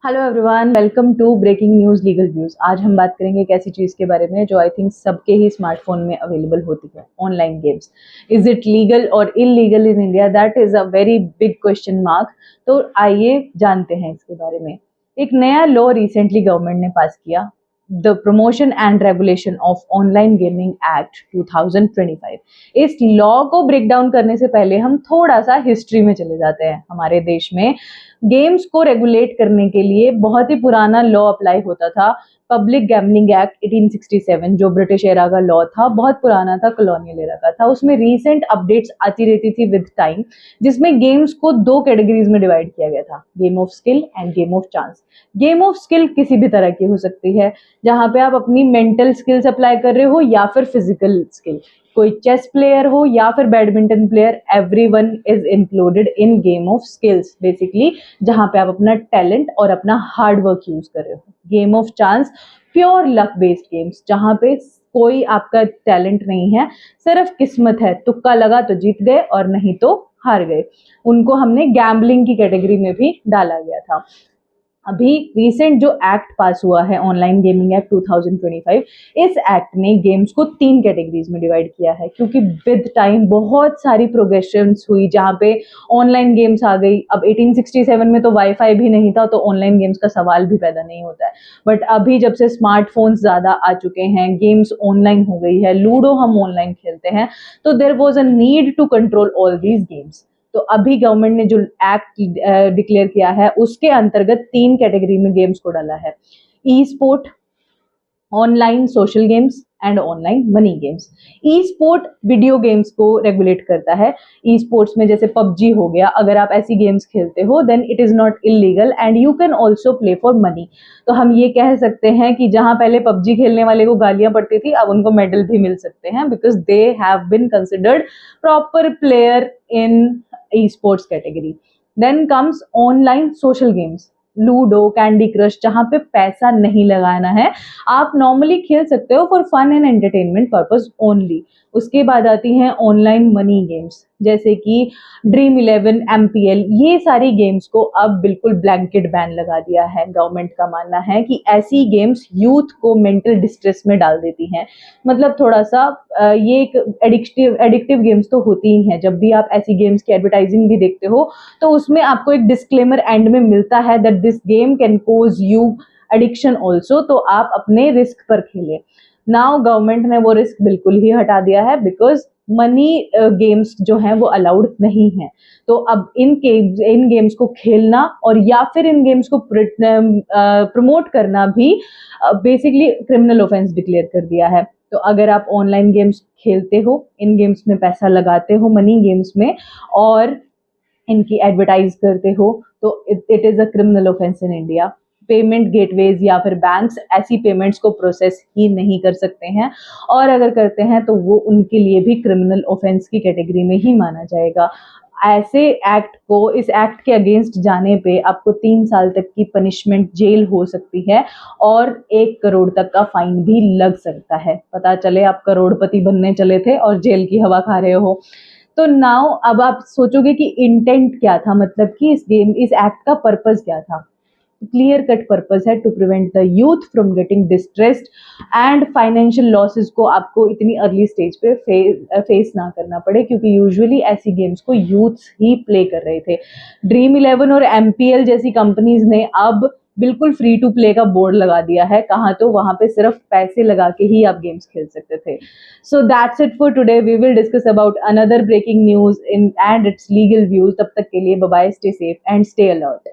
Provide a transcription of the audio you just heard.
Hello everyone, welcome to breaking news legal views. आज हम बात करेंगे एक ऐसी चीज़ के बारे में जो आई थिंक सबके ही स्मार्टफोन में अवेलेबल होती है, online games. Is it legal और illegal in India? That is a very big question mark. तो आइए जानते हैं इसके बारे में। एक नया लॉ रिसेंटली गवर्नमेंट ने पास किया, the promotion and regulation of online gaming act 2025। इस लॉ को ब्रेक डाउन करने से पहले हम थोड़ा सा हिस्ट्री में चले जाते हैं। हमारे देश में गेम्स को रेगुलेट करने के लिए बहुत ही पुराना लॉ अप्लाई होता था, पब्लिक गैम्बलिंग एक्ट 1867, जो ब्रिटिश एरा का लॉ था, बहुत पुराना था, कॉलोनियल एरा का था। उसमें रीसेंट अपडेट्स आती रहती थी विद टाइम, जिसमें गेम्स को दो कैटेगरीज में डिवाइड किया गया था, game of skill end game of chance. Game of skill किसी भी तरह की हो सकती है, जहां पे आप अपनी मेंटल स्किल्स अप्लाई कर रहे हो या फिर फिजिकल स्किल। कोई चेस प्लेयर हो या फिर badminton player, everyone is included in game of skills basically, जहां पे आप अपना टैलेंट और अपना हार्ड वर्क यूज कर रहे हो। Game of chance, pure luck based games, जहां पे कोई आपका टैलेंट नहीं है, सिर्फ किस्मत है, तुक्का लगा तो जीत गए और नहीं तो हार गए। उनको हमने गैम्बलिंग की कैटेगरी में भी डाला गया था। अभी रिसेंट जो एक्ट पास हुआ है, ऑनलाइन गेमिंग एक्ट 2025, इस एक्ट ने गेम्स को तीन कैटेगरीज में डिवाइड किया है, क्योंकि विद टाइम बहुत सारी प्रोग्रेशंस हुई, जहां पे ऑनलाइन गेम्स आ गई। अब 1867 में तो वाईफाई भी नहीं था, तो ऑनलाइन गेम्स का सवाल भी पैदा नहीं होता है। बट अभी जब से स्मार्टफोन्स ज्यादा आ चुके हैं, गेम्स ऑनलाइन हो गई है, लूडो हम ऑनलाइन खेलते हैं, तो there was a need to control all these games. तो अभी गवर्नमेंट ने जो एक्ट डिक्लेयर किया है, उसके अंतर्गत तीन कैटेगरी में गेम्स को डाला है: e sport, online social games and online money games. E sport video games को रेगुलेट करता है। ई स्पोर्ट्स में जैसे पबजी हो गया, अगर आप ऐसी गेम्स खेलते हो then it is not illegal and you can also play for money. तो हम ये कह सकते हैं कि जहां पहले पबजी खेलने वाले को गालियां पड़ती थी, अब उनको मेडल भी मिल सकते हैं, because they have been considered proper player in esports category. Then comes online social games, Ludo, Candy Crush, जहां पे पैसा नहीं लगाना है, आप नॉर्मली खेल सकते हो for fun and entertainment purpose only. उसके बाद आती हैं ऑनलाइन मनी गेम्स, जैसे कि ड्रीम 11, एमपीएल। ये सारी गेम्स को अब बिल्कुल ब्लैंकेट बैन लगा दिया है। गवर्नमेंट का मानना है कि ऐसी गेम्स यूथ को मेंटल डिस्ट्रेस में डाल देती हैं। मतलब थोड़ा सा ये एक एडिक्टिव गेम्स तो होती ही हैं। जब भी आप ऐसी गेम्स की एडवर्टाइजिंग भी देखते हो, तो उसमें आपको एक डिस्क्लेमर एंड में मिलता है that this game can cause you addiction also, तो आप अपने रिस्क पर खेलें। नाउ गवर्नमेंट ने वो रिस्क बिल्कुल ही हटा दिया है, बिकॉज मनी गेम्स जो हैं वो अलाउड नहीं है। तो अब इन गेम्स को खेलना और या फिर इन गेम्स को प्रमोट करना भी बेसिकली क्रिमिनल ऑफेंस डिक्लेयर कर दिया है। तो अगर आप ऑनलाइन गेम्स खेलते हो, इन गेम्स में पैसा लगाते हो, मनी गेम्स में, और इनकी एडवर्टाइज करते हो, तो it is a criminal offence in India. Payment gateways या फिर बैंक्स ऐसी पेमेंट्स को प्रोसेस ही नहीं कर सकते हैं, और अगर करते हैं तो वो उनके लिए भी क्रिमिनल ऑफेंस की कैटेगरी में ही माना जाएगा। ऐसे एक्ट को, इस एक्ट के अगेंस्ट जाने पे आपको 3 साल तक की पनिशमेंट, जेल हो सकती है, और 1 करोड़ तक का फाइन भी लग सकता है। पता चले आप करोड़पति बनने चले थे और जेल की हवा खा रहे हो। तो नाउ अब आप सोचोगे कि इंटेंट क्या था, मतलब कि इस एक्ट का पर्पस क्या था। क्लियर कट पर्पस है to prevent the youth from getting distressed and financial losses को आपको इतनी अर्ली स्टेज पे फेस ना करना पड़े, क्योंकि यूजुअली ऐसी गेम्स को यूथ ही प्ले कर रहे थे। ड्रीम 11 और एमपीएल जैसी कंपनीज ने अब बिल्कुल फ्री टू प्ले का बोर्ड लगा दिया है, कहाँ तो वहां पे सिर्फ पैसे लगा के ही आप गेम्स खेल सकते थे। So that's it for today. We will discuss about another breaking news in and its legal views. तब तक के लिए bye bye, stay safe and stay alert.